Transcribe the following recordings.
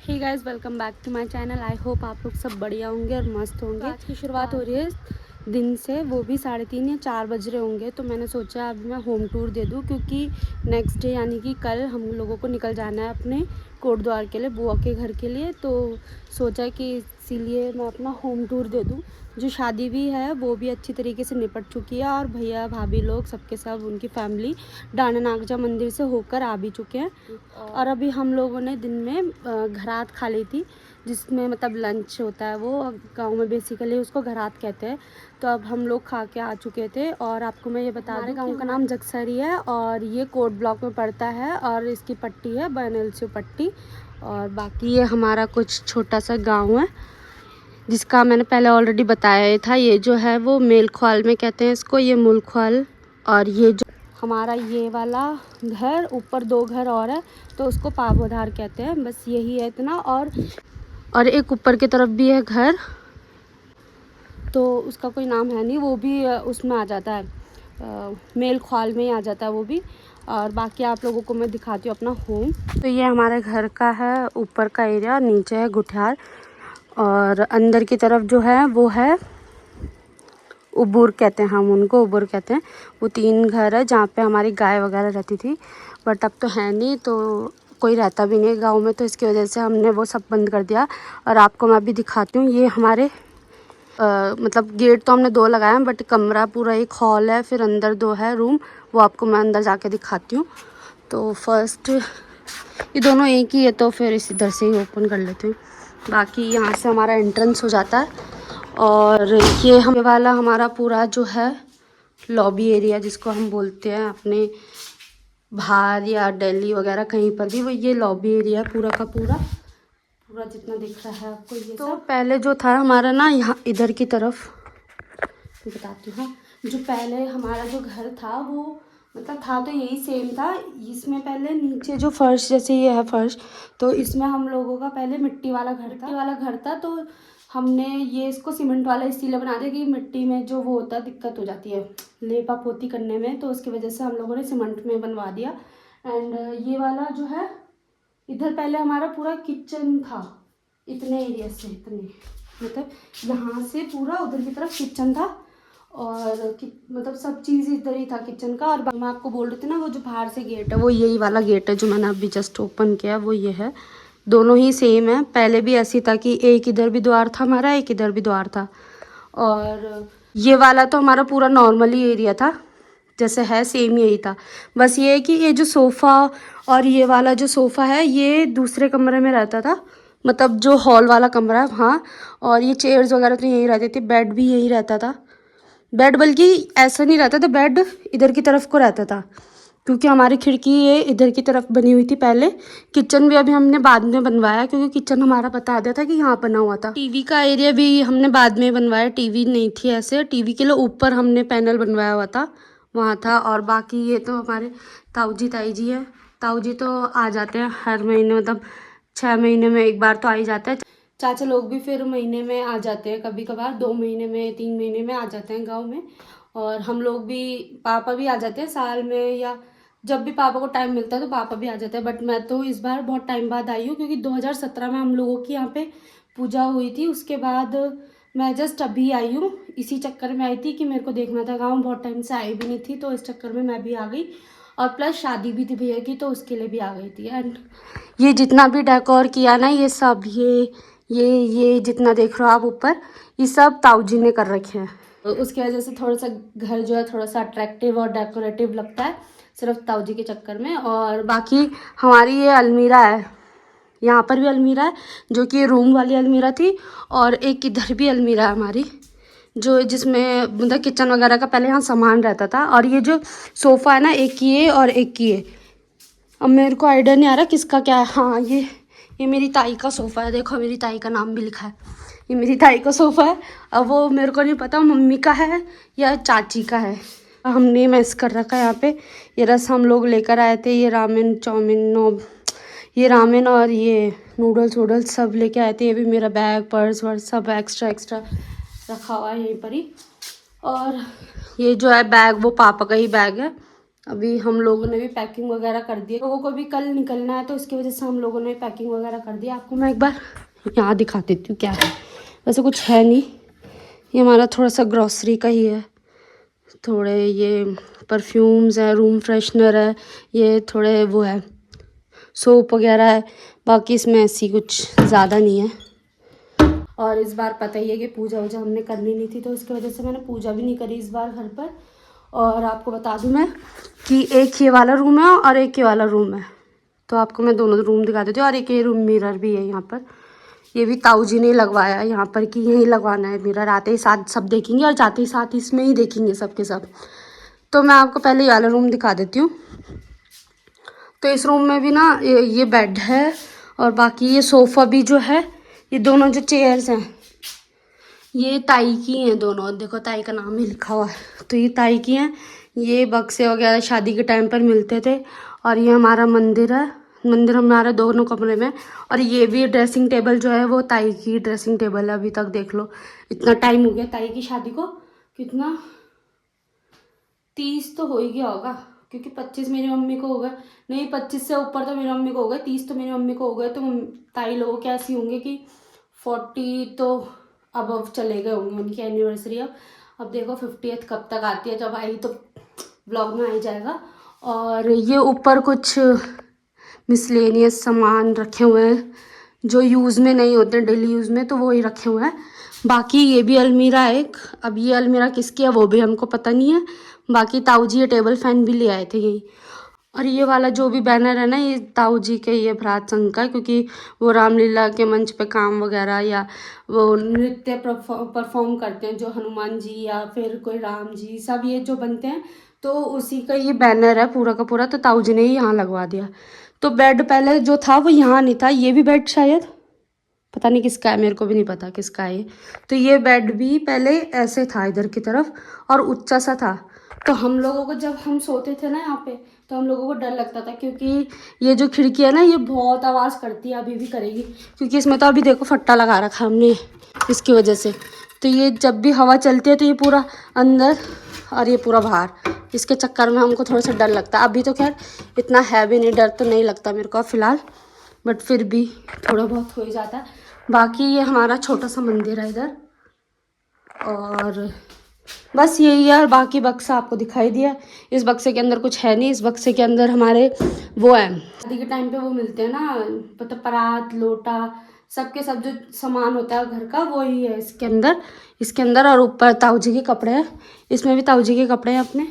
Hey guys, welcome back to my channel. I hope आप लोग सब बढ़िया होंगे और मस्त होंगे। आज की शुरुआत हो रही है दिन से, वो भी 3:30 या 4 बज रहे होंगे। तो मैंने सोचा अब मैं होम टूर दे दूं, क्योंकि नेक्स्ट डे यानी कि कल हम लोगों को निकल जाना है अपने कोटद्वार के लिए, बुआ के घर के लिए। तो सोचा कि इसीलिए मैं अपना होम टूर दे दूं। जो शादी भी है वो भी अच्छी तरीके से निपट चुकी है, और भैया भाभी लोग सबके सब उनकी फैमिली डांडा नागजा मंदिर से होकर आ भी चुके हैं। और अभी हम लोगों ने दिन में घरात खा ली थी, जिसमें मतलब लंच होता है, वो गांव में बेसिकली उसको घरात कहते हैं। तो अब हम लोग खा के आ चुके थे। और आपको मैं ये बता दूं, गांव का नाम जगसरी है और ये कोट ब्लॉक में पड़ता है, और इसकी पट्टी है बनलसू पट्टी। और बाकी ये हमारा कुछ छोटा सा गाँव है, जिसका मैंने पहले ऑलरेडी बताया था। ये जो है वो मेलख्वाल में कहते हैं इसको, ये मूलख्वाल। और ये जो हमारा ये वाला घर, ऊपर 2 घर और है तो उसको पावोधार कहते हैं। बस यही है इतना। और एक ऊपर की तरफ भी है घर, तो उसका कोई नाम है नहीं, वो भी उसमें आ जाता है, मेलख्वाल में ही आ जाता है वो भी। और बाकी आप लोगों को मैं दिखाती हूँ अपना होम। तो ये हमारे घर का है ऊपर का एरिया, नीचे है गुठियार, और अंदर की तरफ जो है वो है उबूर कहते हैं, हम उनको उबूर कहते हैं। वो 3 घर है जहाँ पे हमारी गाय वगैरह रहती थी, बट अब तो है नहीं, तो कोई रहता भी नहीं गांव में, तो इसकी वजह से हमने वो सब बंद कर दिया। और आपको मैं अभी दिखाती हूँ, ये हमारे मतलब गेट तो हमने 2 लगाए हैं, बट कमरा पूरा एक हॉल है, फिर अंदर 2 है रूम, वो आपको मैं अंदर जाके दिखाती हूँ। तो फर्स्ट ये दोनों एक ही है, तो फिर इस इधर से ही ओपन कर लेते हैं। बाकी यहाँ से हमारा एंट्रेंस हो जाता है। और ये हम वाला हमारा पूरा जो है लॉबी एरिया, जिसको हम बोलते हैं अपने बाहर या दिल्ली वगैरह कहीं पर भी, वो ये लॉबी एरिया पूरा का पूरा जितना दिख रहा है आपको ये। तो पहले जो था हमारा ना, यहाँ इधर की तरफ बताती हूँ। जो पहले हमारा जो घर था वो मतलब था तो यही सेम था। इसमें पहले नीचे जो फर्श, जैसे ये है फर्श, तो इसमें हम लोगों का पहले मिट्टी वाला घर था। तो हमने ये इसको सीमेंट वाला इसीलिए बना दिया कि मिट्टी में जो वो होता है दिक्कत हो जाती है लेपा पोती करने में, तो उसकी वजह से हम लोगों ने सीमेंट में बनवा दिया। एंड ये वाला जो है, इधर पहले हमारा पूरा किचन था, इतने एरिया से, इतने मतलब यहाँ से पूरा उधर की तरफ किचन था, और मतलब सब चीज़ इधर ही था किचन का। और मैं आपको बोल रही थी ना, वो जो बाहर से गेट है वो यही वाला गेट है जो मैंने अभी जस्ट ओपन किया, वो ये है। दोनों ही सेम है, पहले भी ऐसी था कि एक इधर भी द्वार था हमारा, एक इधर भी द्वार था। और ये वाला तो हमारा पूरा नॉर्मली एरिया था, जैसे है सेम यही था। बस ये है कि ये जो सोफ़ा और ये वाला जो सोफ़ा है ये दूसरे कमरे में रहता था, मतलब जो हॉल वाला कमरा है, हाँ। और ये चेयर्स वगैरह तो यही रहती थी, बेड भी यही रहता था। बेड बल्कि ऐसा नहीं रहता था, बेड इधर की तरफ को रहता था, क्योंकि हमारी खिड़की ये इधर की तरफ बनी हुई थी पहले। किचन भी अभी हमने बाद में बनवाया, क्योंकि किचन हमारा बता दिया था कि यहाँ बना हुआ था। टीवी का एरिया भी हमने बाद में बनवाया, टीवी नहीं थी ऐसे, टीवी के लिए ऊपर हमने पैनल बनवाया हुआ था, वहाँ था। और बाकी ये तो हमारे ताऊ जी ताई जी है। ताऊ जी तो आ जाते हैं हर महीने, मतलब 6 महीने में एक बार तो आ ही जाता है। चाचा लोग भी फिर महीने में आ जाते हैं, कभी कभार 2 महीने में 3 महीने में आ जाते हैं गांव में। और हम लोग भी, पापा भी आ जाते हैं साल में, या जब भी पापा को टाइम मिलता है तो पापा भी आ जाते हैं। बट मैं तो इस बार बहुत टाइम बाद आई हूँ, क्योंकि 2017 में हम लोगों की यहाँ पे पूजा हुई थी, उसके बाद मैं जस्ट अभी आई हूँ। इसी चक्कर में आई थी कि मेरे को देखना था गाँव, बहुत टाइम से आई भी नहीं थी, तो इस चक्कर में मैं भी आ गई। और प्लस शादी भी थी भैया की, तो उसके लिए भी आ गई थी। एंड ये जितना भी डेकोर किया ना, ये सब ये जितना देख रहे हो आप ऊपर, ये सब ताऊ जी ने कर रखे हैं। तो उसकी वजह से थोड़ा सा घर जो है थोड़ा सा अट्रैक्टिव और डेकोरेटिव लगता है, सिर्फ ताऊ जी के चक्कर में। और बाकी हमारी ये अलमीरा है, यहाँ पर भी अलमीरा है, जो कि रूम वाली अलमीरा थी, और एक इधर भी अलमीरा है हमारी, जो जिसमें मतलब किचन वगैरह का पहले यहाँ सामान रहता था। और ये जो सोफ़ा है ना, एक ये और एक ये, अब मेरे को आइडिया नहीं आ रहा किसका क्या है। हाँ, ये मेरी ताई का सोफ़ा है, देखो मेरी ताई का नाम भी लिखा है, ये मेरी ताई का सोफ़ा है। अब वो मेरे को नहीं पता मम्मी का है या चाची का है। हमने मैस कर रखा है यहाँ पे। ये रस हम लोग लेकर आए थे, ये रामेन चाउमीन, ये रामेन और ये नूडल्स वूडल्स सब लेके आए थे। ये भी मेरा बैग पर्स वर्स सब एक्स्ट्रा रखा हुआ है यहीं पर ही। और ये जो है बैग, वो पापा का ही बैग है, अभी हम लोगों ने भी पैकिंग वगैरह कर दी है, लोगों को भी कल निकलना है तो इसकी वजह से हम लोगों ने पैकिंग वगैरह कर दी। आपको मैं एक बार यहाँ दिखा देती हूँ क्या है। वैसे कुछ है नहीं, ये हमारा थोड़ा सा ग्रॉसरी का ही है, थोड़े ये परफ्यूम्स है, रूम फ्रेशनर है, ये थोड़े वो है सोप वगैरह है, बाकी इसमें ऐसी कुछ ज़्यादा नहीं है। और इस बार पता ही है कि पूजा वूजा हमने करनी नहीं थी तो इसकी वजह से मैंने पूजा भी नहीं करी इस बार घर पर। और आपको बता दूं मैं कि एक ये वाला रूम है और एक ये वाला रूम है, तो आपको मैं दोनों रूम दिखा देती हूँ। और एक ये रूम मिरर भी है यहाँ पर, ये भी ताऊ जी ने लगवाया है यहाँ पर कि यहीं लगवाना है मिरर, आते ही साथ सब देखेंगे और जाते ही साथ इसमें ही देखेंगे सब के सब। तो मैं आपको पहले ये वाला रूम दिखा देती हूँ। तो इस रूम में भी ना ये बेड है और बाकी ये सोफ़ा भी जो है, ये दोनों जो चेयर्स हैं ये ताई की हैं दोनों, देखो ताई का नाम ही लिखा हुआ है, तो ये ताई की हैं। ये बक्से वगैरह शादी के टाइम पर मिलते थे। और ये हमारा मंदिर है, मंदिर हमारा दोनों कमरे में। और ये भी ड्रेसिंग टेबल जो है वो ताई की ड्रेसिंग टेबल है, अभी तक देख लो इतना टाइम हो गया ताई की शादी को, कितना 30 तो हो ही गया होगा, क्योंकि 25 मेरी मम्मी को हो गए, नहीं 25 से ऊपर तो मेरी मम्मी को हो गए, 30 तो मेरी मम्मी को हो गए, तो ताई लोगों के ऐसे होंगे कि 40 तो अब चले गए होंगे उनकी एनिवर्सरी। अब देखो 50th कब तक आती है, जब आई तो ब्लॉग में आ ही जाएगा। और ये ऊपर कुछ मिसलेनियस सामान रखे हुए हैं जो यूज़ में नहीं होते डेली यूज़ में, तो वही रखे हुए हैं। बाकी ये भी अलमीरा है एक, अब ये अलमीरा किसकी है वो भी हमको पता नहीं है। बाकी ताऊ जी ये टेबल फैन भी ले आए थे यही। और ये वाला जो भी बैनर है ना, ये ताऊ जी के ये भ्रात संघ का है, क्योंकि वो रामलीला के मंच पे काम वगैरह या वो नृत्य परफॉर्म करते हैं, जो हनुमान जी या फिर कोई राम जी सब ये जो बनते हैं, तो उसी का ये बैनर है पूरा का पूरा, तो ताऊ जी ने ही यहाँ लगवा दिया। तो बेड पहले जो था वो यहाँ नहीं था, ये भी बेड शायद पता नहीं किसका है, मेरे को भी नहीं पता किसका है ये। तो ये बेड भी पहले ऐसे था इधर की तरफ और ऊंचा सा था, तो हम लोगों को जब हम सोते थे ना यहाँ पे तो हम लोगों को डर लगता था, क्योंकि ये जो खिड़की है ना ये बहुत आवाज़ करती है, अभी भी करेगी, क्योंकि इसमें तो अभी देखो फट्टा लगा रखा हमने इसकी वजह से। तो ये जब भी हवा चलती है तो ये पूरा अंदर और ये पूरा बाहर, इसके चक्कर में हमको थोड़ा सा डर लगता है। अभी तो खैर इतना है भी नहीं, डर तो नहीं लगता मेरे को फ़िलहाल, बट फिर भी थोड़ा बहुत हो ही जाता है। बाकी ये हमारा छोटा सा मंदिर है इधर, और बस यही है। और बाकी बक्सा आपको दिखाई दिया, इस बक्से के अंदर कुछ है नहीं, इस बक्से के अंदर हमारे वो है शादी के टाइम पे वो मिलते हैं ना, मतलब परात लोटा सबके सब जो सामान होता है घर का वो ही है इसके अंदर। और ऊपर ताऊ जी के कपड़े हैं, इसमें भी ताऊ जी के कपड़े हैं अपने।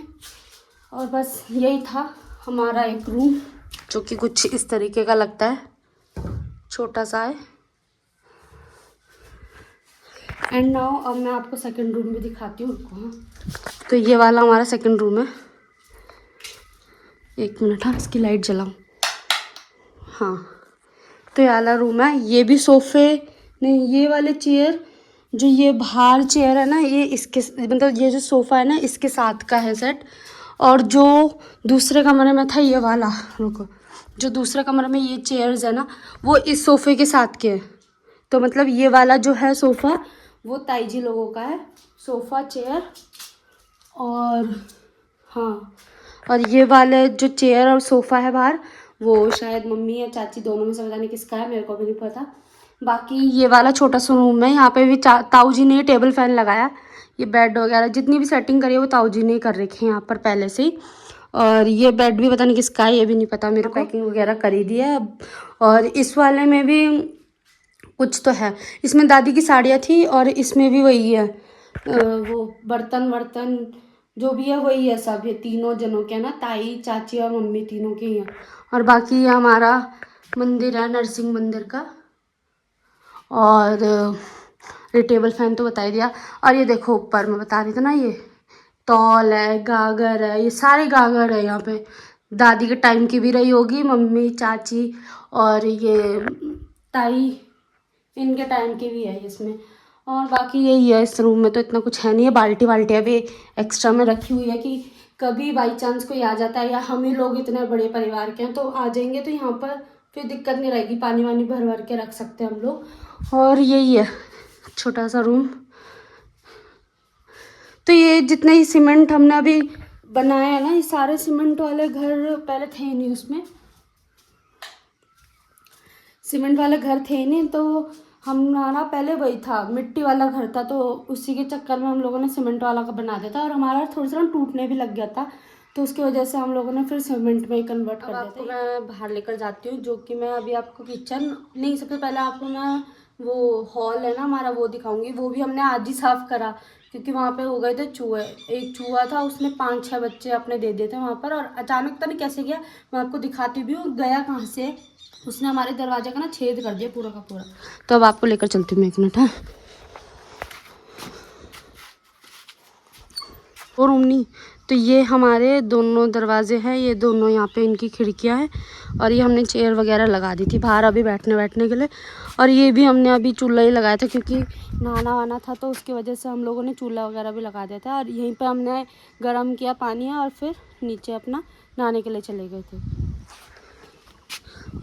और बस यही था हमारा एक रूम, जो कि कुछ इस तरीके का लगता है, छोटा सा है। एंड नाउ अब मैं आपको सेकंड रूम भी दिखाती हूँ। हाँ, तो ये वाला हमारा सेकंड रूम है। एक मिनट, हाँ इसकी लाइट जलाऊँ। हाँ, तो ये वाला रूम है, ये भी सोफ़े नहीं, ये वाले चेयर जो ये बाहर चेयर है ना, ये इसके मतलब ये जो सोफ़ा है ना इसके साथ का है सेट। और जो दूसरे कमरे में था ये वाला, रुको, जो दूसरे कमरे में ये चेयर्स है ना वो इस सोफ़े के साथ के हैं। तो मतलब ये वाला जो है सोफ़ा वो ताई जी लोगों का है, सोफ़ा चेयर। और हाँ, और ये वाले जो चेयर और सोफ़ा है बाहर वो शायद मम्मी या चाची दोनों में से पता नहीं किसका है, मेरे को भी नहीं पता। बाकी ये वाला छोटा सा रूम है, यहाँ पे भी ताऊ जी ने टेबल फैन लगाया, ये बेड वगैरह जितनी भी सेटिंग करी है वो ताऊ जी ने कर रखी है यहाँ पर पहले से ही। और ये बेड भी पता नहीं किसका है, ये भी नहीं पता मेरे को। पैकिंग वगैरह करी दी है अब। और इस वाले में भी कुछ तो है, इसमें दादी की साड़ियाँ थी और इसमें भी वही है, वो बर्तन वर्तन जो भी है वही है, सब ये तीनों जनों के ना, ताई चाची और मम्मी तीनों के ही हैं। और बाकी ये हमारा मंदिर है नरसिंह मंदिर का। और ये टेबल फैन तो बता ही दिया। और ये देखो ऊपर मैं बता रही थी ना, ये तौल है, गागर है, ये सारे गागर है यहाँ पे, दादी के टाइम की भी रही होगी, मम्मी चाची और ये ताई इनके टाइम की भी है इसमें। और बाकी यही है, इस रूम में तो इतना कुछ है नहीं है। बाल्टी वाल्टी अभी एक्स्ट्रा में रखी हुई है कि कभी बाई चांस कोई आ जाता है, या हम ही लोग इतने बड़े परिवार के हैं तो आ जाएंगे तो यहाँ पर फिर दिक्कत नहीं रहेगी, पानी वानी भर भर के रख सकते हैं हम लोग। और यही है छोटा सा रूम। तो ये जितने ही सीमेंट हमने अभी बनाया है ना, ये सारे सीमेंट वाले घर पहले थे ही नहीं, उसमें सीमेंट वाले घर थे ही नहीं, तो हमारा पहले वही था, मिट्टी वाला घर था, तो उसी के चक्कर में हम लोगों ने सीमेंट वाला का बना दिया था, और हमारा थोड़ा सा टूटने भी लग गया था, तो उसकी वजह से हम लोगों ने फिर सीमेंट में कन्वर्ट कर दिया था। आपको मैं बाहर लेकर जाती हूँ, जो कि मैं अभी आपको किचन नहीं, सबसे पहले आपको मैं वो हॉल है ना हमारा वो दिखाऊंगी। वो भी हमने आज ही साफ़ करा, क्योंकि वहाँ पे हो गए थे चूहे। एक चूहा था, उसने 5-6 बच्चे अपने दे दिए थे वहाँ पर, और अचानक तो नहीं कैसे गया, मैं आपको दिखाती भी हूँ गया कहाँ से। उसने हमारे दरवाजे का ना छेद कर दिया पूरा का पूरा। तो अब आपको लेकर चलती हूँ मैं 1 मिनट। हाँ, और उमनी, तो ये हमारे दोनों दरवाजे हैं, ये दोनों यहाँ पे इनकी खिड़कियाँ हैं, और ये हमने चेयर वगैरह लगा दी थी बाहर अभी बैठने के लिए। और ये भी हमने अभी चूल्हा ही लगाया था, क्योंकि नहाना वाना था, तो उसकी वजह से हम लोगों ने चूल्हा वगैरह भी लगा दिया था। और यहीं पे हमने गर्म किया पानी, और फिर नीचे अपना नहाने के लिए चले गए थे।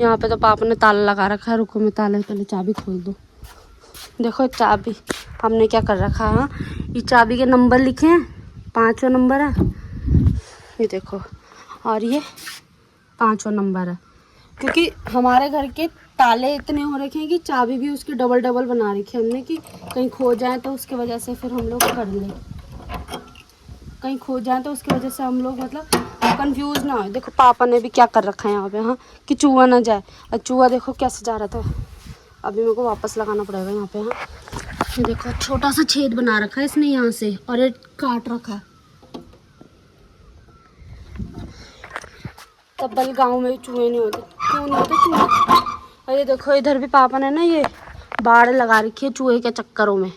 यहाँ पे तो पापा ने ताला लगा रखा है, रुको मैं ताला पहले चाबी खोल दूँ। देखो चाबी हमने क्या कर रखा है, ये चाबी के नंबर लिखे हैं, 5वां नंबर है ये देखो, और ये 5वां नंबर है, क्योंकि हमारे घर के ताले इतने हो रखे हैं कि चाबी भी उसकी डबल डबल बना रखी है हमने, कि कहीं खो जाए तो उसकी वजह से फिर हम लोग कर लें, कहीं खो जाए तो उसकी वजह से हम लोग मतलब कंफ्यूज ना हो। देखो पापा ने भी क्या कर रखा है यहाँ पे, हाँ, कि चूहा ना जाए। और चूहा देखो कैसे जा रहा था, अभी मेरे को वापस लगाना पड़ेगा यहाँ पे। हाँ, ये देखो छोटा सा छेद बना रखा है इसने यहाँ से, और ये काट रखा है। तब्बल गांव में चूहे नहीं होते, क्यों नहीं होते चूहे। और ये देखो इधर भी पापा ने ना ये बाड़ लगा रखी है चूहे के चक्करों में,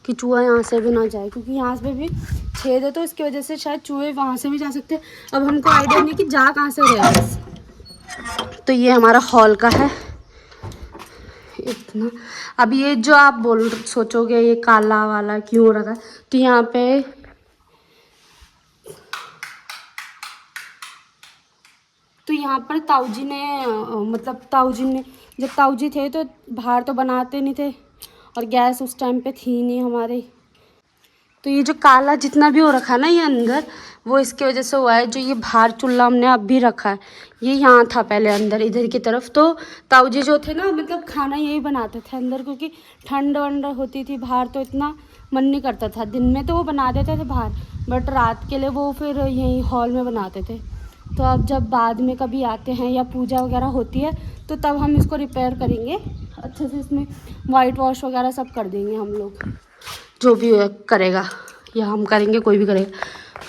कि चूहा यहाँ से भी ना जाए, क्योंकि यहाँ से भी छेद है, तो इसकी वजह से शायद चूहे वहाँ से भी जा सकते हैं। अब हमको आइडिया नहीं कि जा कहाँ से रहे बस। तो ये हमारा हॉल का है इतना। अब ये जो आप सोचोगे ये काला वाला क्यों रखा, तो यहाँ पे ताऊजी ने मतलब ताऊजी ने जब ताऊजी थे तो बाहर तो बनाते नहीं थे, और गैस उस टाइम पे थी नहीं हमारे, तो ये जो काला जितना भी हो रखा है ना ये अंदर, वो इसकी वजह से हुआ है। जो ये बाहर चूल्हा हमने अब भी रखा है, ये यहाँ था पहले अंदर इधर की तरफ, तो ताऊजी जो थे ना मतलब खाना यही बनाते थे अंदर, क्योंकि ठंड वंड होती थी बाहर, तो इतना मन नहीं करता था। दिन में तो वो बना देते थे बाहर, बट रात के लिए वो फिर यहीं हॉल में बनाते थे। तो अब जब बाद में कभी आते हैं या पूजा वगैरह होती है, तो तब हम इसको रिपेयर करेंगे अच्छे से, इसमें वाइट वॉश वगैरह सब कर देंगे हम लोग, जो भी करेगा या हम करेंगे, कोई भी करेगा।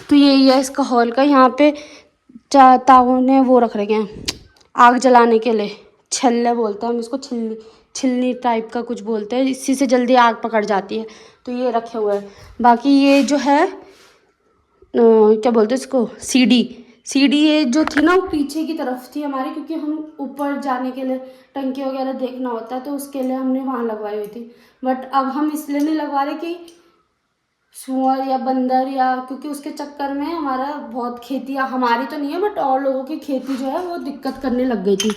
तो यही है इसका हॉल का। यहाँ पे ताऊ ने वो रख रखे हैं आग जलाने के लिए, छल्ले बोलते हैं हम इसको, छिलनी टाइप का कुछ बोलते हैं, इसी से जल्दी आग पकड़ जाती है, तो ये रखे हुए हैं। बाकी ये जो है क्या बोलते हैं इसको, सीढ़ी ये जो थी ना वो पीछे की तरफ थी हमारी, क्योंकि हम ऊपर जाने के लिए टंकी वगैरह देखना होता है, तो उसके लिए हमने वहाँ लगवाई हुई थी। बट अब हम इसलिए नहीं लगवा रहे कि सुअर या बंदर, या क्योंकि उसके चक्कर में हमारा बहुत खेती, हमारी तो नहीं है बट और लोगों की खेती जो है वो दिक्कत करने लग गई थी।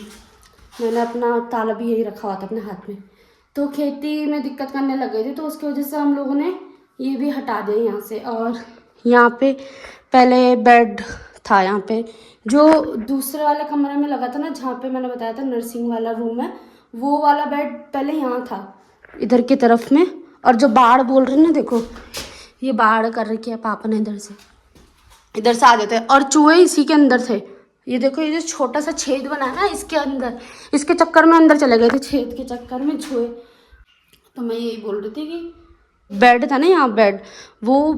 मैंने अपना ताला भी यही रखा हुआ था अपने हाथ में, तो खेती में दिक्कत करने लग गई थी, तो उसकी वजह से हम लोगों ने ये भी हटा दिया यहाँ से। और यहाँ पे पहले बेड था, यहाँ पे जो दूसरे वाले कमरे में लगा था ना, जहाँ पे मैंने बताया था नर्सिंग वाला रूम है, वो वाला बेड पहले यहाँ था इधर की तरफ में। और जो बाड़ बोल रहे हैं ना, देखो ये बाड़ कर रखी है पापा ने, इधर से आ गए थे, और चूहे इसी के अंदर थे। ये देखो ये जो छोटा सा छेद बना है ना इसके अंदर, इसके चक्कर में अंदर चले गए थे, छेद के चक्कर में चूहे। तो मैं यही बोल रही थी कि बेड था ना यहाँ, बेड वो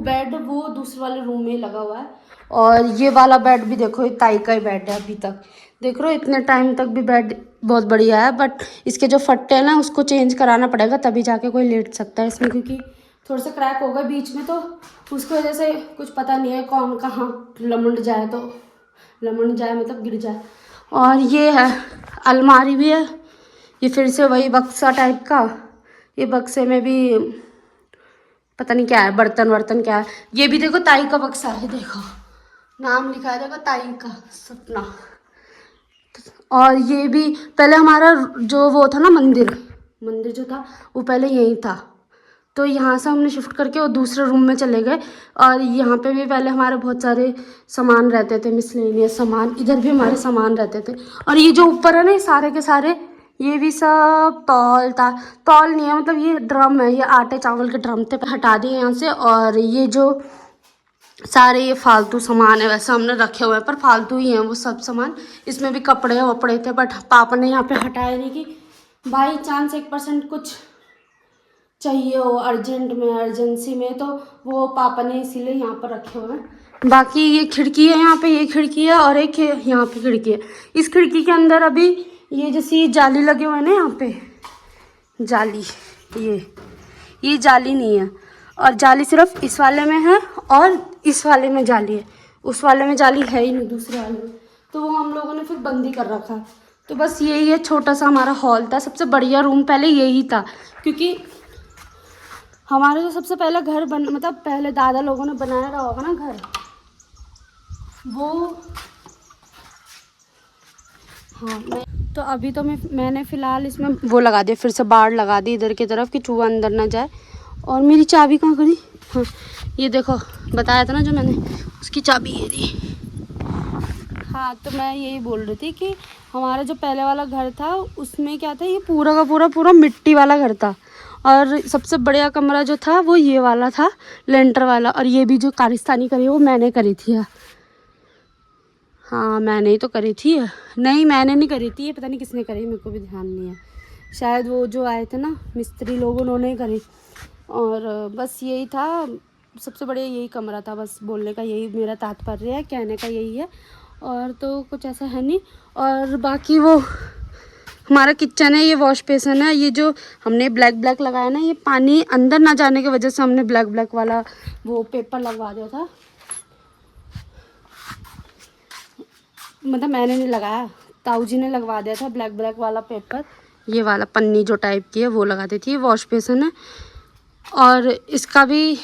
दूसरे वाले रूम में लगा हुआ है। और ये वाला बेड भी देखो, ये ताई का ही बेड है अभी तक, देख रहे हो इतने टाइम तक भी बेड बहुत बढ़िया है। बट इसके जो फट्टे हैं ना उसको चेंज कराना पड़ेगा, तभी जाके कोई लेट सकता है इसमें, क्योंकि थोड़ा सा क्रैक हो गया बीच में, तो उसकी वजह से कुछ पता नहीं है कौन कहाँ लमंड जाए, तो लमंड जाए मतलब गिर जाए। और ये है अलमारी भी है, ये फिर से वही बक्सा टाइप का, ये बक्से में भी पता नहीं क्या है, बर्तन वर्तन क्या है। ये भी देखो ताई का बक्सा है, देखो नाम लिखा है, देखो ताई का सपना। और ये भी पहले हमारा जो वो था ना मंदिर जो था वो पहले यही था, तो यहाँ से हमने शिफ्ट करके और दूसरे रूम में चले गए। और यहाँ पे भी पहले हमारे बहुत सारे सामान रहते थे, मिसलेनियस सामान, इधर भी हमारे सामान रहते थे। और ये जो ऊपर है ना, ये सारे के सारे ये भी सब तौल था, तौल नहीं है मतलब ये ड्रम है, ये आटे चावल के ड्रम थे, हटा दिए यहाँ से। और ये जो सारे ये फालतू सामान है वैसे हमने रखे हुए हैं, पर फालतू ही हैं वो सब सामान। इसमें भी कपड़े वपड़े थे, बट पापा ने यहाँ पे हटाया नहीं कि बाई चांस 1% कुछ चाहिए हो अर्जेंट में, अर्जेंसी में, तो वो पापा ने इसीलिए यहाँ पर रखे हुए हैं। बाकी ये खिड़की है, यहाँ पे ये खिड़की है और एक यहाँ पे खिड़की है। इस खिड़की के अंदर अभी ये जैसी जाली लगे हुए हैं ना, यहाँ पे जाली, ये जाली नहीं है, और जाली सिर्फ इस वाले में है और इस वाले में जाली है, उस वाले में जाली है ही नहीं दूसरे वाले में, तो वो हम लोगों ने फिर बंद ही कर रखा। तो बस यही है, छोटा सा हमारा हॉल था। सबसे बढ़िया रूम पहले यही था, क्योंकि हमारे जो सबसे पहला घर मतलब पहले दादा लोगों ने बनाया रहा होगा ना घर, वो हाँ। तो अभी तो मैंने फ़िलहाल इसमें वो लगा दिया, फिर से बाड़ लगा दी इधर की तरफ कि चूहा अंदर ना जाए। और मेरी चाबी कहाँ करी? हाँ, ये देखो, बताया था ना जो मैंने, उसकी चाबी ये थी। हाँ, तो मैं यही बोल रही थी कि हमारा जो पहले वाला घर था उसमें क्या था, ये पूरा का पूरा मिट्टी वाला घर था। और सबसे बढ़िया कमरा जो था वो ये वाला था, लेंटर वाला। और ये भी जो कारिस्तानी करी वो मैंने करी थी। हाँ, मैंने ही तो करी थी। नहीं, मैंने नहीं करी थी, ये पता नहीं किसने करी, मेरे को भी ध्यान नहीं है। शायद वो जो आए थे ना मिस्त्री लोग, उन्होंने ही करी। और बस यही था, सबसे बढ़िया यही कमरा था। बस बोलने का यही मेरा तात्पर्य है, कहने का यही है, और तो कुछ ऐसा है नहीं। और बाकी वो हमारा किचन है, ये वॉश बेसिन है। ये जो हमने ब्लैक लगाया ना, ये पानी अंदर ना जाने की वजह से हमने ब्लैक वाला वो पेपर लगवा दिया था। मतलब मैंने नहीं लगाया, ताऊ जी ने लगवा दिया था ब्लैक वाला पेपर। ये वाला पन्नी जो टाइप की है वो लगा दी थी। वॉश बेसिन है। और इसका भी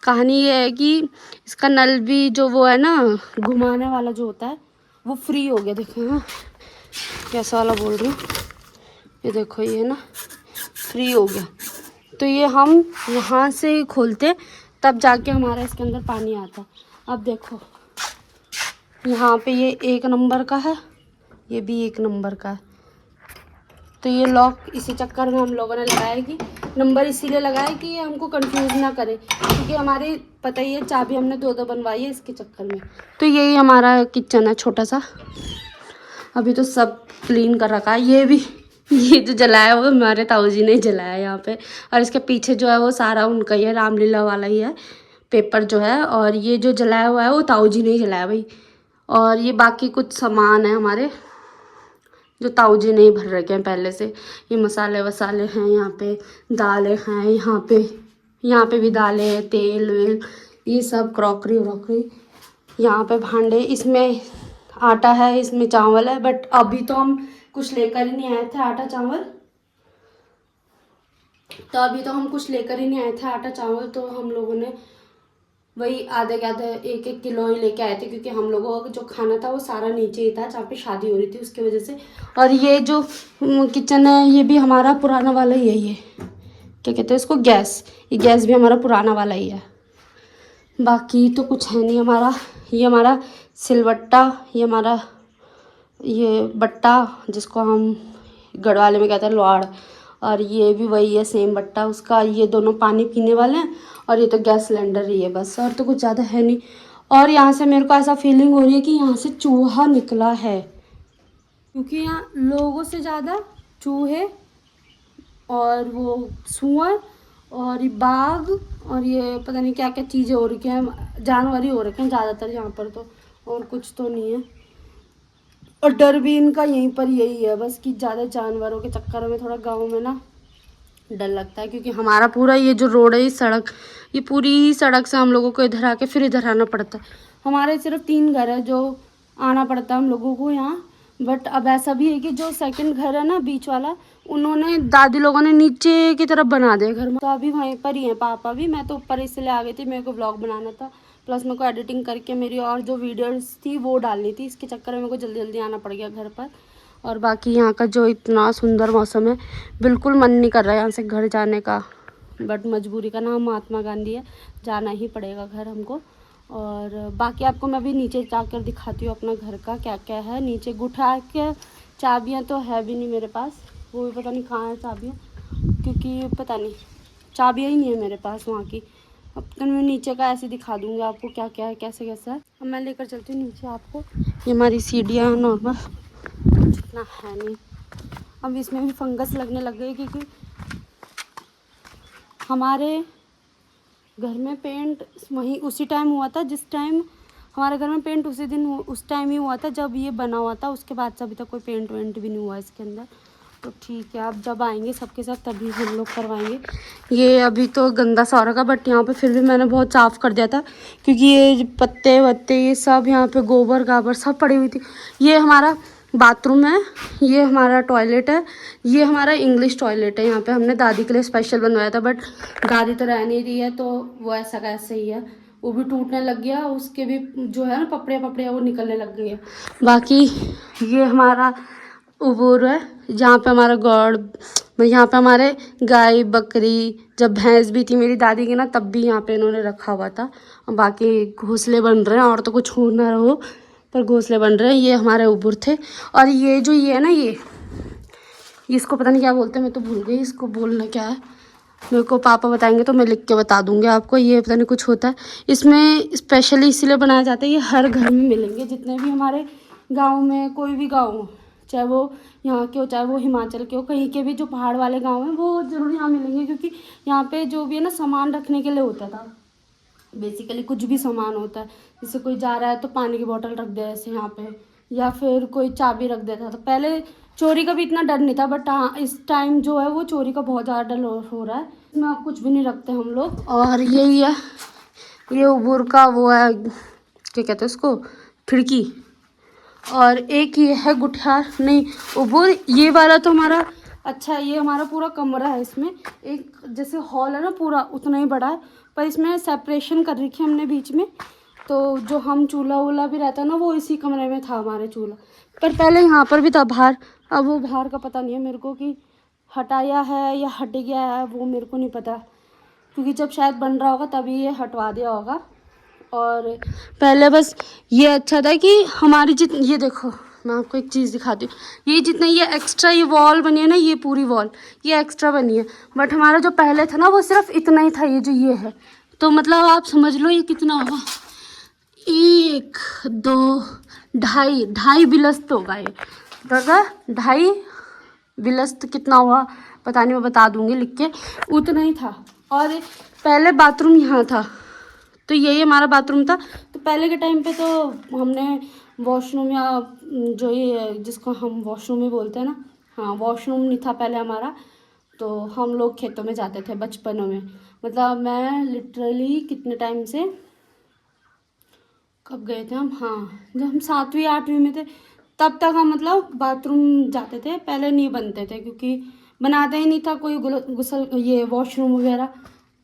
कहानी ये है कि इसका नल भी जो वो है ना, घुमाने वाला जो होता है, वो फ्री हो गया। देखो ना कैसा वाला बोल रही हूँ, ये देखो, ये ना फ्री हो गया। तो ये हम यहाँ से खोलते तब जाके हमारा इसके अंदर पानी आता। अब देखो यहाँ पे ये 1 नंबर का है, ये भी 1 नंबर का है। तो ये लॉक इसी चक्कर में हम लोगों ने लगाया कि नंबर इसीलिए लगाया कि ये हमको कंफ्यूज ना करे, क्योंकि हमारी पता ही है चाबी हमने 2 बनवाई है इसके चक्कर में। तो यही हमारा किचन है छोटा सा। अभी तो सब क्लीन कर रखा है। ये जो जलाया वो हमारे ताऊ जी ने जलाया यहाँ पे। और इसके पीछे जो है वो सारा उनका ही है, रामलीला वाला ही है पेपर जो है। और ये जो जलाया हुआ है वो ताऊ जी ने ही जलाया भाई। और ये बाकी कुछ सामान है हमारे जो ताऊ जी ने ही भर रखे हैं पहले से। ये मसाले वसाले हैं, यहाँ पे दालें हैं, यहाँ पे भी दालें हैं, तेल वेल, ये सब क्रॉकरी व्रॉकरी, यहाँ पे भांडे, इसमें आटा है, इसमें चावल है। बट अभी तो हम कुछ लेकर ही नहीं आए थे आटा चावल, तो अभी तो हम कुछ लेकर ही नहीं आए थे आटा चावल। तो हम लोगों ने वही आधे 1-1 किलो ही लेके आए थे, क्योंकि हम लोगों का जो खाना था वो सारा नीचे ही था जहाँ पे शादी हो रही थी, उसकी वजह से। और ये जो किचन है ये भी हमारा पुराना वाला ही है। ये क्या कहते हैं इसको, गैस, ये गैस भी हमारा पुराना वाला ही है। बाकी तो कुछ है नहीं हमारा। ये हमारा सिलबट्टा, ये हमारा ये बट्टा जिसको हम गढ़वाले में कहते हैं लुआड़, और ये भी वही है सेम बट्टा उसका। ये दोनों पानी पीने वाले हैं, और ये तो गैस सिलेंडर ही है बस, और तो कुछ ज़्यादा है नहीं। और यहाँ से मेरे को ऐसा फीलिंग हो रही है कि यहाँ से चूहा निकला है, क्योंकि यहाँ लोगों से ज़्यादा चूहे और वो सूअर और ये बाघ और ये पता नहीं क्या क्या चीज़ें हो रखी हैं, जानवर ही हो रखे हैं ज़्यादातर यहाँ पर तो, और कुछ तो नहीं है। और डर भी इनका यहीं पर यही है बस, कि ज़्यादा जानवरों के चक्कर में थोड़ा गांव में ना डर लगता है, क्योंकि हमारा पूरा ये जो रोड है, ये सड़क, ये पूरी सड़क से हम लोगों को इधर आके फिर इधर आना पड़ता है। हमारे सिर्फ 3 घर है जो आना पड़ता है हम लोगों को यहाँ। बट अब ऐसा भी है कि जो सेकंड घर है ना बीच वाला, उन्होंने दादी लोगों ने नीचे की तरफ बना दिया घर में, तो अभी वहीं पर ही है पापा भी। मैं तो ऊपर इसलिए आ गई थी, मेरे को व्लॉग बनाना था, प्लस मेरे को एडिटिंग करके मेरी और जो वीडियोस थी वो डालनी थी, इसके चक्कर में मेरे को जल्दी जल्दी आना पड़ गया घर पर। और बाकी यहाँ का जो इतना सुंदर मौसम है, बिल्कुल मन नहीं कर रहा है यहाँ से घर जाने का। बट मजबूरी का नाम महात्मा गांधी है, जाना ही पड़ेगा घर हमको। और बाकी आपको मैं अभी नीचे जाकर दिखाती हूँ अपना घर का क्या क्या है। नीचे गुठा के चाबियाँ तो है भी नहीं मेरे पास, वो भी पता नहीं कहाँ है चाबियाँ, क्योंकि पता नहीं चाबियाँ ही नहीं है मेरे पास वहाँ की। अब तो मैं नीचे का ऐसे दिखा दूँगी आपको क्या क्या है, कैसे कैसा है। अब मैं लेकर चलती हूँ नीचे आपको। ये हमारी सीढ़ियाँ नॉर्मल, इतना है नहीं। अब इसमें भी फंगस लगने लग गई, क्योंकि हमारे घर में पेंट वहीं उसी टाइम हुआ था जिस टाइम हमारे घर में पेंट उसी दिन उस टाइम ही हुआ था जब ये बना हुआ था। उसके बाद से अभी तक कोई पेंट वेंट भी नहीं हुआ इसके अंदर। तो ठीक है, अब जब आएंगे सबके साथ तभी हम लोग करवाएंगे। ये अभी तो गंदा सा हो रखा, बट यहाँ पे फिर भी मैंने बहुत साफ़ कर दिया था, क्योंकि ये पत्ते वत्ते ये सब यहाँ पे गोबर गाबर सब पड़ी हुई थी। ये हमारा बाथरूम है, ये हमारा टॉयलेट है, ये हमारा इंग्लिश टॉयलेट है। यहाँ पे हमने दादी के लिए स्पेशल बनवाया था, बट दादी तो रह नहीं रही है, तो वो ऐसा का ऐसा ही है। वो भी टूटने लग गया, उसके भी जो है ना पपड़े पपड़े वो निकलने लग गई है। बाकी ये हमारा उबूर है, जहाँ पे हमारा गॉड, यहाँ पे हमारे गाय बकरी, जब भैंस भी थी मेरी दादी की ना, तब भी यहाँ पे इन्होंने रखा हुआ था। बाकी घोंसले बन रहे हैं, और तो कुछ हो ना रहो, पर घोंसले बन रहे हैं। ये हमारे उबूर थे। और ये जो ये है ना, ये इसको पता नहीं क्या बोलते हैं, मैं तो भूल गई इसको बोलना क्या है। मेरे को पापा बताएंगे तो मैं लिख के बता दूंगी आपको। ये पता नहीं कुछ होता है इसमें, स्पेशली इसीलिए बनाया जाता है। ये हर घर में मिलेंगे, जितने भी हमारे गांव में, कोई भी गांव हो, चाहे वो यहाँ के हो चाहे वो हिमाचल के हो, कहीं के भी जो पहाड़ वाले गांव हैं वो ज़रूर यहाँ मिलेंगे, क्योंकि यहाँ पे जो भी है ना सामान रखने के लिए होता था। बेसिकली कुछ भी सामान होता है, जैसे कोई जा रहा है तो पानी की बोतल रख दे ऐसे यहाँ पे, या फिर कोई चाबी रख देता था। पहले चोरी का भी इतना डर नहीं था, बट हाँ इस टाइम जो है वो चोरी का बहुत ज़्यादा डर हो रहा है। इसमें अब कुछ भी नहीं रखते हम लोग। और यही है, ये उबूर का वो है, क्या कहते हैं उसको, खिड़की। और एक ये है गुठियार, नहीं उबूर, ये वाला तो हमारा अच्छा है। ये हमारा पूरा कमरा है, इसमें एक जैसे हॉल है ना पूरा उतना ही बड़ा है, पर इसमें सेपरेशन कर रखी है हमने बीच में। तो जो हम चूल्हा वूल्हा भी रहता ना वो इसी कमरे में था हमारे चूल्हा, पर पहले यहाँ पर भी था बाहर। अब वो बाहर का पता नहीं है मेरे को कि हटाया है या हट गया है, वो मेरे को नहीं पता, क्योंकि जब शायद बन रहा होगा तभी ये हटवा दिया होगा। और पहले बस ये अच्छा था कि हमारी ये देखो, मैं आपको एक चीज़ दिखाती हूँ। ये जितना ये एक्स्ट्रा ये वॉल बनी है ना, ये पूरी वॉल ये एक्स्ट्रा बनी है, बट हमारा जो पहले था ना वो सिर्फ इतना ही था। ये जो ये है, तो मतलब आप समझ लो ये कितना होगा, 1 2 ढाई बिलस्त होगा ये दादा, 2.5 बिलस्त कितना हुआ पता नहीं, मैं बता दूंगी लिख के। उतना ही था। और पहले बाथरूम यहाँ था, तो यही हमारा बाथरूम था। तो पहले के टाइम पे तो हमने वॉशरूम, या जो ये जिसको हम वॉशरूम ही बोलते हैं ना, हाँ वॉशरूम नहीं था पहले हमारा। तो हम लोग खेतों में जाते थे बचपनों में, मतलब मैं लिटरली कितने टाइम से, कब गए थे हम, हाँ जब हम 7वीं 8वीं में थे तब तक हम मतलब बाथरूम जाते थे। पहले नहीं बनते थे क्योंकि बनाते ही नहीं था कोई गुसल ये वॉशरूम वगैरह।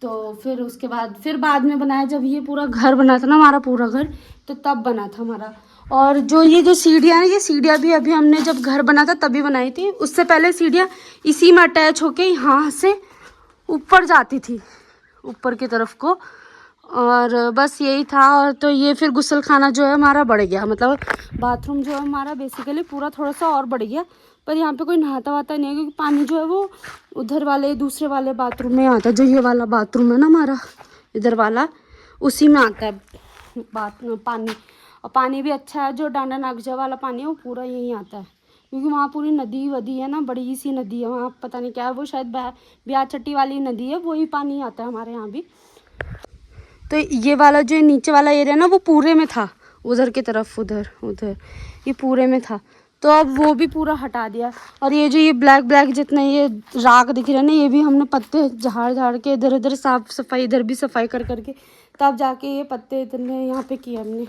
तो फिर उसके बाद फिर बाद में बनाया, जब ये पूरा घर बना था ना हमारा पूरा घर, तो तब बना था हमारा। और जो ये जो सीढ़ियाँ हैं, ये सीढ़ियाँ भी अभी हमने जब घर बना था तभी बनाई थी। उससे पहले सीढ़ियाँ इसी में अटैच होके यहाँ से ऊपर जाती थी, ऊपर की तरफ को। और बस यही था। और तो ये फिर गुसल खाना जो है हमारा बढ़ गया, मतलब बाथरूम जो है हमारा बेसिकली पूरा थोड़ा सा और बढ़ गया। पर यहाँ पे कोई नहाता वाता नहीं है, क्योंकि पानी जो है वो उधर वाले दूसरे वाले बाथरूम में आता है। जो ये वाला बाथरूम है ना हमारा इधर वाला, उसी में आता है पानी। और पानी भी अच्छा है, जो डांडा नागजा वाला पानी है वो पूरा यहीं आता है, क्योंकि वहाँ पूरी नदी वदी है ना, बड़ी सी नदी है वहाँ, पता नहीं क्या है वो, शायद ब्याह चट्टी वाली नदी है, वही पानी आता है हमारे यहाँ भी। तो ये वाला जो नीचे वाला एरिया ना वो पूरे में था, उधर की तरफ उधर ये पूरे में था। तो अब वो भी पूरा हटा दिया। और ये जो ये ब्लैक ब्लैक जितने ये राख दिख रहे हैं ना, ये भी हमने पत्ते झाड़ झाड़ के इधर इधर साफ सफाई, इधर भी सफाई कर करके तब जाके ये पत्ते इतने यहाँ पे किए हमने।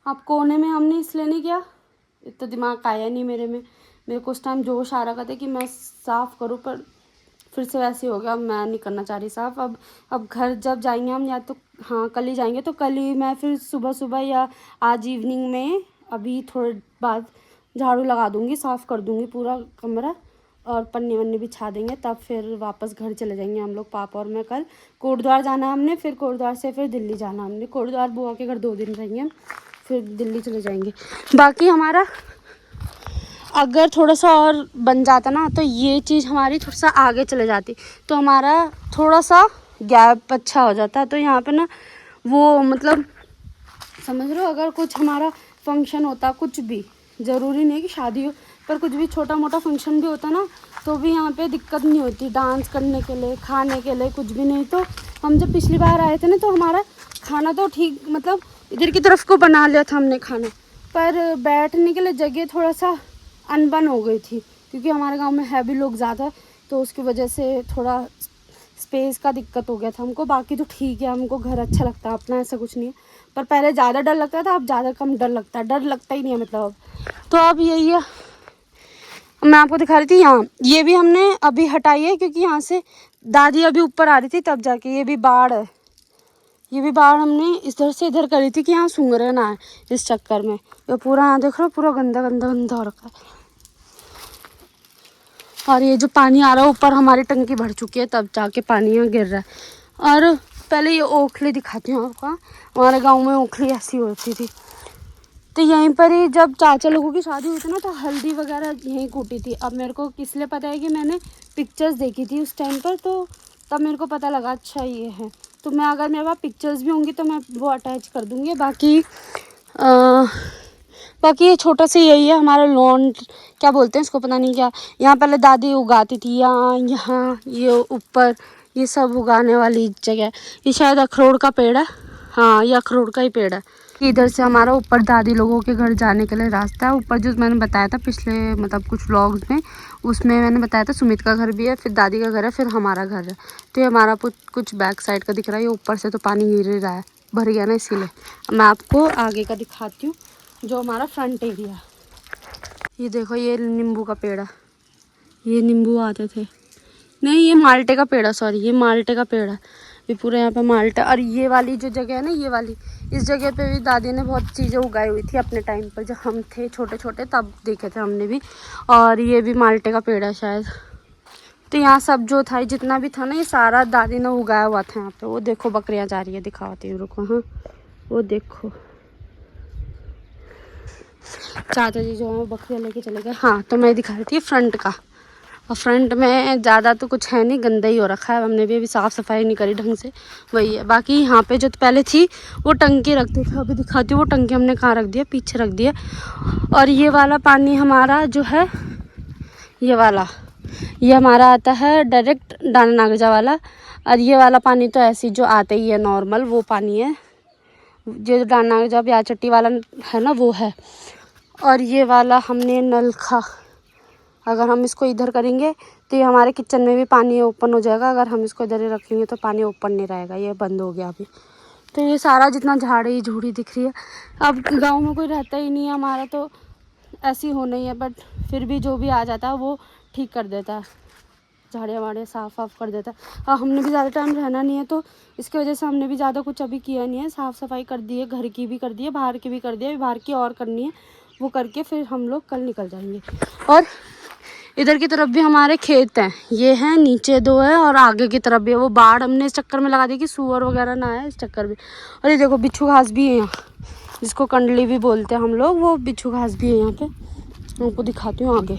अब कोने में हमने इसलिए नहीं किया, इतना दिमाग आया नहीं मेरे को उस टाइम जोश आ रहा था कि मैं साफ़ करूँ, पर फिर से वैसे हो गया, मैं नहीं करना चाह रही साफ़। अब घर जब जाएंगे हम, या तो हाँ कल ही जाएंगे, तो कल ही मैं फिर सुबह सुबह या आज इवनिंग में अभी थोड़े बाद झाड़ू लगा दूँगी, साफ़ कर दूँगी पूरा कमरा। और पन्नी वन्नी बिछा देंगे, तब फिर वापस घर चले जाएंगे हम लोग, पापा और मैं। कल कोटद्वार जाना है हमने, फिर कोटद्वार से फिर दिल्ली जाना हमने। कोटद्वार बुआ के घर 2 दिन रहेंगे हम, फिर दिल्ली चले जाएंगे। बाकी हमारा अगर थोड़ा सा और बन जाता ना तो ये चीज़ हमारी थोड़ा सा आगे चले जाती, तो हमारा थोड़ा सा गैप अच्छा हो जाता। तो यहाँ पे ना वो मतलब समझ लो, अगर कुछ हमारा फंक्शन होता, कुछ भी ज़रूरी नहीं कि शादी हो, पर कुछ भी छोटा मोटा फंक्शन भी होता ना, तो भी यहाँ पे दिक्कत नहीं होती डांस करने के लिए, खाने के लिए, कुछ भी नहीं। तो हम जब पिछली बार आए थे ना, तो हमारा खाना तो ठीक मतलब इधर की तरफ को बना लिया था हमने खाना, पर बैठने के लिए जगह थोड़ा सा अनबन हो गई थी, क्योंकि हमारे गांव में है भी लोग ज़्यादा, तो उसकी वजह से थोड़ा स्पेस का दिक्कत हो गया था हमको। बाकी तो ठीक है, हमको घर अच्छा लगता है अपना, ऐसा कुछ नहीं है। पर पहले ज़्यादा डर लगता था, अब ज़्यादा कम डर लगता है, डर लगता ही नहीं है मतलब अब। तो अब यही है, मैं आपको दिखा रही थी यहाँ, ये भी हमने अभी हटाई है, क्योंकि यहाँ से दादी अभी ऊपर आ रही थी तब जाके। ये भी बाढ़ है, ये भी बाढ़ हमने इधर से इधर करी थी कि यहाँ सूंघरे ना है, इस चक्कर में। ये पूरा यहाँ देख रहे हो, पूरा गंदा गंदा गंदा हो रखा है। और ये जो पानी आ रहा है ऊपर, हमारी टंकी भर चुकी है, तब जाके पानी यहाँ गिर रहा है। और पहले ये ओखली दिखाती हूँ आपको, हमारे गांव में ओखली ऐसी होती थी। तो यहीं पर ही जब चाचा लोगों की शादी हुई थी ना, तो हल्दी वगैरह यहीं कूटी थी। अब मेरे को किस लिए पता है कि मैंने पिक्चर्स देखी थी उस टाइम पर, तो तब मेरे को पता लगा अच्छा ये है। तो मैं, अगर मेरे पास पिक्चर्स भी होंगी तो मैं वो अटैच कर दूँगी। बाकी ये छोटा सा यही है हमारा लॉन, क्या बोलते हैं इसको, पता नहीं क्या। यहाँ पहले दादी उगाती थी, यहाँ ये ऊपर ये सब उगाने वाली जगह। ये शायद अखरोट का पेड़ है, हाँ ये अखरोट का ही पेड़ है। इधर से हमारा ऊपर दादी लोगों के घर जाने के लिए रास्ता है। ऊपर जो मैंने बताया था पिछले मतलब कुछ व्लॉग्स में, उसमें मैंने बताया था सुमित का घर भी है, फिर दादी का घर है, फिर हमारा घर है। तो ये हमारा कुछ बैक साइड का दिख रहा है। ये ऊपर से तो पानी गिर ही रहा है, भर गया ना, इसीलिए। मैं आपको आगे का दिखाती हूँ, जो हमारा फ्रंट एरिया। ये देखो, ये नींबू का पेड़ है, ये नींबू आते थे, नहीं ये माल्टे का पेड़ है, सॉरी ये माल्टे का पेड़ है। ये पूरा यहाँ पे माल्टा। और ये वाली जो जगह है ना, ये वाली, इस जगह पे भी दादी ने बहुत चीज़ें उगाई हुई थी अपने टाइम पर, जब हम थे छोटे छोटे तब देखे थे हमने भी। और ये भी माल्टे का पेड़ है शायद। तो यहाँ सब जो था, जितना भी था ना, ये सारा दादी ने उगाया हुआ था यहाँ पे। वो देखो बकरियाँ जा रही है, दिखाती हूँ रुको। हाँ वो देखो, चाचा जी जो है वो बकरियाँ लेके चले गए। हाँ तो मैं दिखा रही थी फ्रंट का, और फ्रंट में ज़्यादा तो कुछ है नहीं, गंदा ही हो रखा है, हमने भी अभी साफ़ सफाई नहीं करी ढंग से, वही है। बाकी यहाँ पे जो पहले थी वो टंकी रखते थे, अभी दिखाती हूँ वो टंकी हमने कहाँ रख दिया, पीछे रख दिया। और ये वाला पानी हमारा जो है, ये वाला, ये हमारा आता है डायरेक्ट डाना नागजा वाला। और ये वाला पानी तो ऐसे जो आते ही है नॉर्मल, वो पानी है जो डाना नागजा प्याज चट्टी वाला है ना, वो है। और ये वाला हमने नलखा, अगर हम इसको इधर करेंगे तो ये हमारे किचन में भी पानी ओपन हो जाएगा, अगर हम इसको इधर ही रखेंगे तो पानी ओपन नहीं रहेगा, ये बंद हो गया अभी। तो ये सारा जितना झाड़ी झूड़ी दिख रही है, अब गांव में कोई रहता ही नहीं है हमारा, तो ऐसी होना ही है। बट फिर भी जो भी आ जाता है वो ठीक कर देता है, झाड़ियाँ वाड़ियाँ साफ़ वाफ़ कर देता है। और हमने भी ज़्यादा टाइम रहना नहीं है, तो इसकी वजह से हमने भी ज़्यादा कुछ अभी किया नहीं है। साफ़ सफाई कर दी है, घर की भी कर दी है, बाहर की भी कर दी है, बाहर की और करनी है, वो करके फिर हम लोग कल निकल जाएंगे। और इधर की तरफ भी हमारे खेत हैं, ये हैं नीचे 2 है, और आगे की तरफ भी है। वो बाढ़ हमने इस चक्कर में लगा दी कि सूअर वगैरह ना आए, इस चक्कर में। और ये देखो बिच्छू घास भी है यहाँ, जिसको कंडली भी बोलते हैं हम लोग, वो बिच्छू घास भी है यहाँ पे। मैं आपको दिखाती हूँ आगे,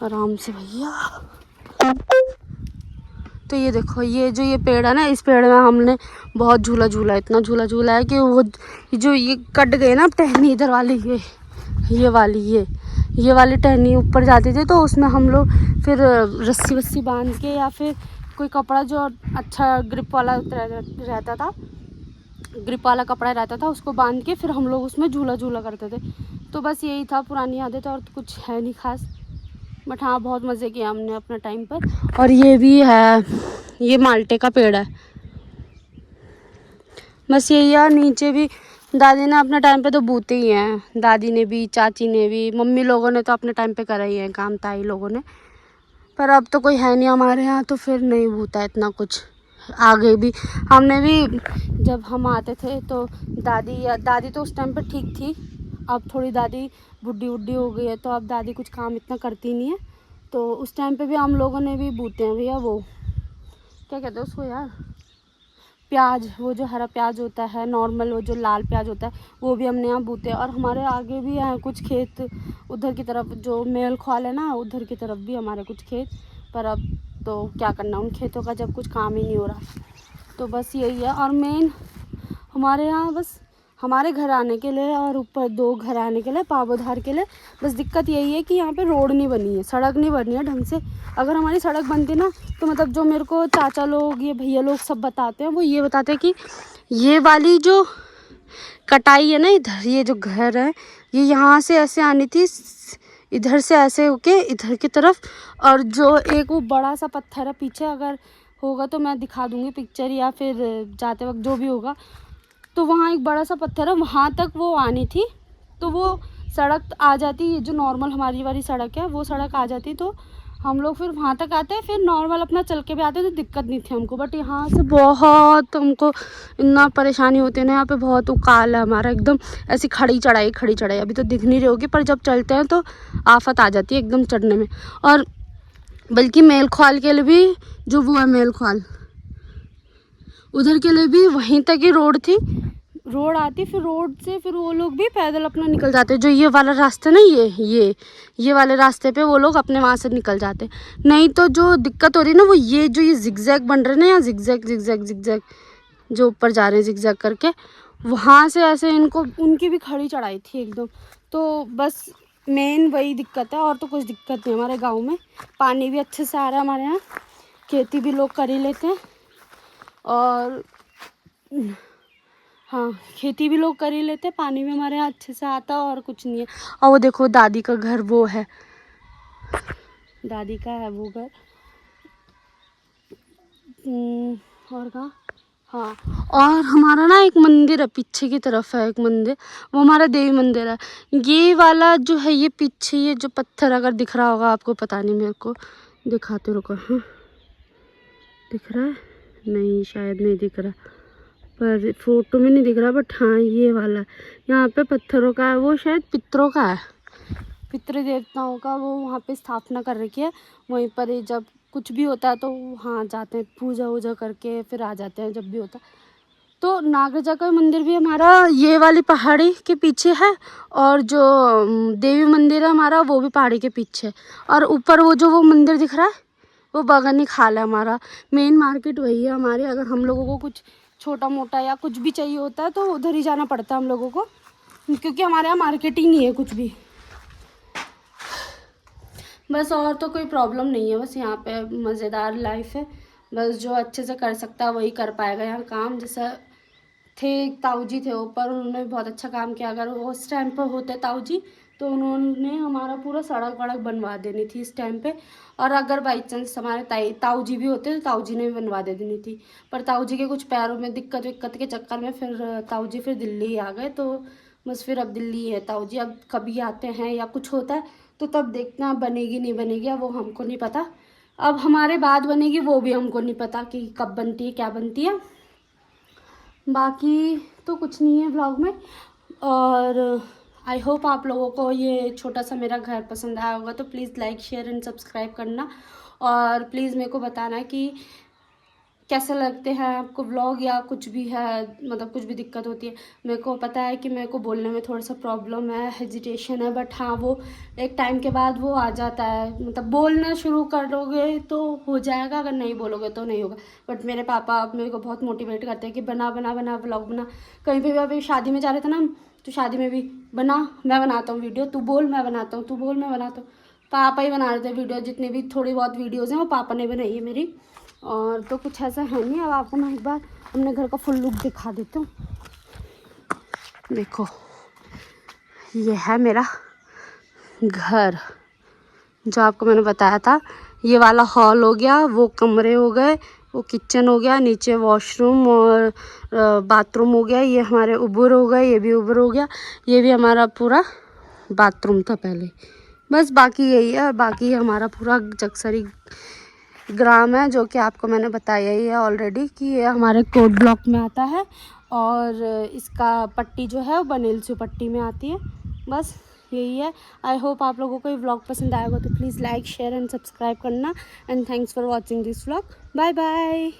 आराम से भैया। तो ये देखो, ये जो ये पेड़ है ना, इस पेड़ में हमने बहुत झूला झूला, इतना झूला झूला है कि वो जो ये कट गए ना टहनी इधर वाली, ये वाली ये वाली टहनी ऊपर जाती थी, तो उसमें हम लोग फिर रस्सी वस्सी बांध के, या फिर कोई कपड़ा जो अच्छा ग्रिप वाला रहता था, ग्रिप वाला कपड़ा रहता था, उसको बांध के फिर हम लोग उसमें झूला झूला करते थे। तो बस यही था पुरानी आदत, और कुछ है नहीं खास। बट हाँ बहुत मज़े किए हमने अपना टाइम पर। और ये भी है, ये माल्टे का पेड़ है, बस यही है। नीचे भी दादी ने अपने टाइम पे तो बूते ही हैं, दादी ने भी, चाची ने भी, मम्मी लोगों ने तो अपने टाइम पे करा ही है काम, ताई लोगों ने। पर अब तो कोई है नहीं हमारे यहाँ, तो फिर नहीं बूता इतना कुछ। आगे भी हमने भी, जब हम आते थे तो दादी तो उस टाइम पे ठीक थी, अब थोड़ी दादी बुढ़ी उड्डी हो गई है, तो अब दादी कुछ काम इतना करती नहीं है। तो उस टाइम पे भी हम लोगों ने भी बूते हैं भैया, वो क्या कहते हैं उसको यार, प्याज, वो जो हरा प्याज होता है नॉर्मल, वो जो लाल प्याज होता है, वो भी हमने यहाँ बूते हैं। और हमारे आगे भी हैं कुछ खेत, उधर की तरफ जो मेल ख्वाल है ना, उधर की तरफ भी हमारे कुछ खेत। पर अब तो क्या करना उन खेतों का, जब कुछ काम ही नहीं हो रहा। तो बस यही है। और मेन हमारे यहाँ बस हमारे घर आने के लिए और ऊपर 2 घर आने के लिए, पावोधार के लिए, बस दिक्कत यही है कि यहाँ पे रोड नहीं बनी है, सड़क नहीं बनी है ढंग से। अगर हमारी सड़क बनती ना, तो मतलब जो मेरे को चाचा लोग, ये भैया लोग सब बताते हैं, वो ये बताते हैं कि ये वाली जो कटाई है ना इधर, ये जो घर है, ये यहाँ से ऐसे आनी थी, इधर से ऐसे होके इधर की तरफ। और जो एक वो बड़ा सा पत्थर है पीछे, अगर होगा तो मैं दिखा दूँगी पिक्चर, या फिर जाते वक्त जो भी होगा, तो वहाँ एक बड़ा सा पत्थर है, वहाँ तक वो आनी थी। तो वो सड़क आ जाती, जो नॉर्मल हमारी वाली सड़क है, वो सड़क आ जाती, तो हम लोग फिर वहाँ तक आते, फिर नॉर्मल अपना चल के भी आते, तो दिक्कत नहीं थी हमको। बट यहाँ से बहुत हमको इतना परेशानी होती है ना, यहाँ पे बहुत उकाल है हमारा, एकदम ऐसी खड़ी चढ़ाई। अभी तो दिख नहीं रही होगी, पर जब चलते हैं तो आफत आ जाती है एकदम चढ़ने में। और बल्कि मेल ख्वाल के लिए भी, जो वो है मेल ख्वाल, उधर के लिए भी वहीं तक ही रोड थी, रोड आती, फिर रोड से फिर वो लोग भी पैदल अपना निकल जाते। जो ये वाला रास्ता ना, ये वाले रास्ते पे वो लोग अपने वहाँ से निकल जाते। नहीं तो जो दिक्कत हो रही है ना, वो ये जो ये जिगजैग बन रहे ना, यहाँ जिगजैग जो ऊपर जा रहे हैं जिगजैग करके, वहाँ से ऐसे इनको, उनकी भी खड़ी चढ़ाई थी एकदम। तो बस मेन वही दिक्कत है, और तो कुछ दिक्कत नहीं। हमारे गाँव में पानी भी अच्छे से आ रहा है, हमारे यहाँ खेती भी लोग कर ही लेते हैं, और हाँ खेती भी लोग कर ही लेते हैं, पानी भी हमारे यहाँ अच्छे से आता है, और कुछ नहीं है। और वो देखो दादी का घर, वो है दादी का है वो घर। और कहाँ, हाँ, और हमारा ना एक मंदिर है, पीछे की तरफ है एक मंदिर, वो हमारा देवी मंदिर है। ये वाला जो है, ये पीछे ये जो पत्थर अगर दिख रहा होगा आपको, पता नहीं, मेरे को दिखाते रुको। हाँ दिख रहा है, नहीं शायद नहीं दिख रहा, पर फोटो में नहीं दिख रहा, बट हाँ ये वाला यहाँ पे पत्थरों का है, वो शायद पितरों का है, पितृ देवताओं का वो वहाँ पे स्थापना कर रखी है। वहीं पर ही जब कुछ भी होता है तो वहाँ जाते हैं, पूजा वूजा करके फिर आ जाते हैं जब भी होता है। तो नागराजा का मंदिर भी हमारा ये वाली पहाड़ी के पीछे है, और जो देवी मंदिर है हमारा, वो भी पहाड़ी के पीछे। और ऊपर वो जो वो मंदिर दिख रहा है, वो बगनी खाल है हमारा। मेन मार्केट वही है हमारी। अगर हम लोगों को कुछ छोटा मोटा या कुछ भी चाहिए होता है तो उधर ही जाना पड़ता है हम लोगों को, क्योंकि हमारे यहाँ मार्केट ही नहीं है कुछ भी। बस और तो कोई प्रॉब्लम नहीं है, बस यहाँ पे मज़ेदार लाइफ है। बस जो अच्छे से कर सकता है वही कर पाएगा यहाँ काम। जैसा थे ताऊ जी थे ऊपर, उन्होंने भी बहुत अच्छा काम किया। अगर वो उस टाइम पर होते ताऊ जी, तो उन्होंने हमारा पूरा सड़क वड़क बनवा देनी थी इस टाइम पे। और अगर बाई चांस हमारे ताऊ जी भी होते तो ताऊ जी ने भी बनवा दे देनी थी। पर ताऊ जी के कुछ पैरों में दिक्कत विक्कत के चक्कर में फिर ताऊ जी फिर दिल्ली ही आ गए। तो बस फिर अब दिल्ली है ताऊ जी। अब कभी आते हैं या कुछ होता है तो तब देखना, बनेगी नहीं बनेगी वो हमको नहीं पता। अब हमारे बाद बनेगी वो भी हमको नहीं पता कि कब बनती है, क्या बनती है। बाकी तो कुछ नहीं है व्लॉग में। और आई होप आप लोगों को ये छोटा सा मेरा घर पसंद आया होगा, तो please like share and subscribe करना। और प्लीज़ मेरे को बताना कि कैसे लगते हैं आपको व्लॉग, या कुछ भी है, मतलब कुछ भी दिक्कत होती है। मेरे को पता है कि मेरे को बोलने में थोड़ा सा प्रॉब्लम है, हेजिटेशन है, बट हाँ वो एक टाइम के बाद वो आ जाता है। मतलब बोलना शुरू करोगे तो हो जाएगा, अगर नहीं बोलोगे तो नहीं होगा। बट मेरे पापा मेरे को बहुत मोटिवेट करते हैं कि बना बना बना व्लॉग बना। कहीं पर भी अभी शादी में जा रहे थे ना, तो शादी में भी बना, मैं बनाता हूँ वीडियो, तू बोल मैं बनाता हूँ, तू बोल मैं बनाता हूँ। पापा ही बना रहे थे वीडियो, जितनी भी थोड़ी बहुत वीडियोज़ हैं वो पापा ने बनाई है मेरी। और तो कुछ ऐसा है नहीं। अब आपको मैं एक बार अपने घर का फुल लुक दिखा देती हूँ। देखो ये है मेरा घर, जो आपको मैंने बताया था। ये वाला हॉल हो गया, वो कमरे हो गए, वो किचन हो गया, नीचे वॉशरूम और बाथरूम हो गया। ये हमारे ऊपर हो गए, ये भी ऊपर हो गया, ये भी हमारा पूरा बाथरूम था पहले। बस बाकी यही है। बाकी हमारा पूरा जगसरी ग्राम है, जो कि आपको मैंने बताया ही है ऑलरेडी कि ये हमारे कोट ब्लॉक में आता है। और इसका पट्टी जो है वो बनेलसू पट्टी में आती है। बस यही है। आई होप आप लोगों को ये व्लॉग पसंद आएगा, तो please like share and subscribe करना। And thanks for watching this vlog. Bye bye.